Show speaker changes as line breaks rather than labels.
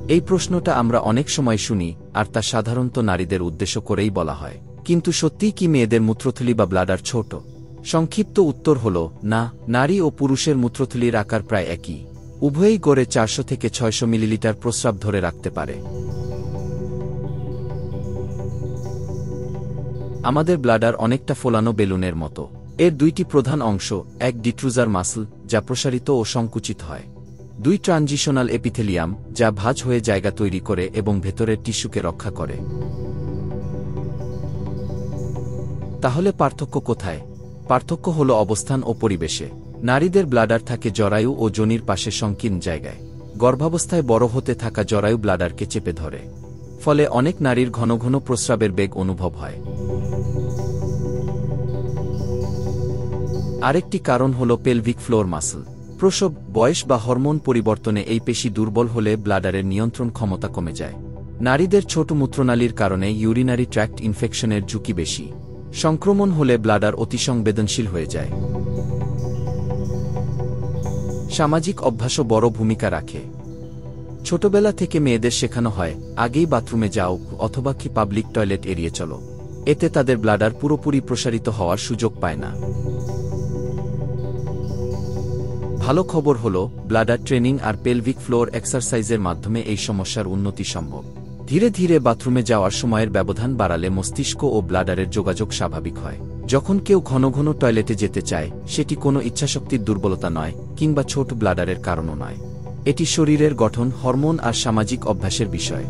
এই প্রশ্নটা আমরা অনেক সময় শুনি, আর তা সাধারণত নারীদের উদ্দেশ্য করেই বলা হয়। কিন্তু সত্যিই কি মেয়েদের মূত্রথলি বা ব্লাডার ছোট? সংক্ষিপ্ত উত্তর হল না। নারী ও পুরুষের মূত্রথলির আকার প্রায় একই। উভয়ই গড়ে 400 থেকে 600 মিলিলিটার প্রস্রাব ধরে রাখতে পারে। আমাদের ব্লাডার অনেকটা ফোলানো বেলুনের মতো। এর দুইটি প্রধান অংশ, এক ডিট্রুজার মাসল, যা প্রসারিত ও সংকুচিত হয়, দুই ট্রানজিশনাল এপিথেলিয়াম, যা ভাঁজ হয়ে জায়গা তৈরি করে এবং ভেতরের টিস্যুকে রক্ষা করে। তাহলে পার্থক্য কোথায়? পার্থক্য হল অবস্থান ও পরিবেশে। নারীদের ব্লাডার থাকে জরায়ু ও যোনির পাশে সংকীর্ণ জায়গায়। গর্ভাবস্থায় বড় হতে থাকা জরায়ু ব্লাডারকে চেপে ধরে, ফলে অনেক নারীর ঘন ঘন প্রস্রাবের বেগ অনুভব হয়। আরেকটি কারণ হল পেলভিক ফ্লোর মাসল। প্রসব, বয়স বা হরমোন পরিবর্তনে এই পেশি দুর্বল হলে ব্লাডারের নিয়ন্ত্রণ ক্ষমতা কমে যায়। নারীদের ছোট মূত্রনালীর কারণে ইউরিনারি ট্র্যাক্ট ইনফেকশনের ঝুঁকি বেশি। সংক্রমণ হলে ব্লাডার অতিসংবেদনশীল হয়ে যায়। সামাজিক অভ্যাসও বড় ভূমিকা রাখে। ছোটবেলা থেকে মেয়েদের শেখানো হয়, আগেই বাথরুমে যাও অথবা কি পাবলিক টয়লেট এড়িয়ে চলো। এতে তাদের ব্লাডার পুরোপুরি প্রসারিত হওয়ার সুযোগ পায় না। ভালো খবর হল, ব্লাডার ট্রেনিং আর পেলভিক ফ্লোর এক্সারসাইজের মাধ্যমে এই সমস্যার উন্নতি সম্ভব। ধীরে ধীরে বাথরুমে যাওয়ার সময়ের ব্যবধান বাড়ালে মস্তিষ্ক ও ব্লাডারের যোগাযোগ স্বাভাবিক হয়। যখন কেউ ঘন ঘন টয়লেটে যেতে চায়, সেটি কোনো ইচ্ছাশক্তির দুর্বলতা নয়, কিংবা ছোট ব্লাডারের কারণও নয়। এটি শরীরের গঠন, হরমোন আর সামাজিক অভ্যাসের বিষয়।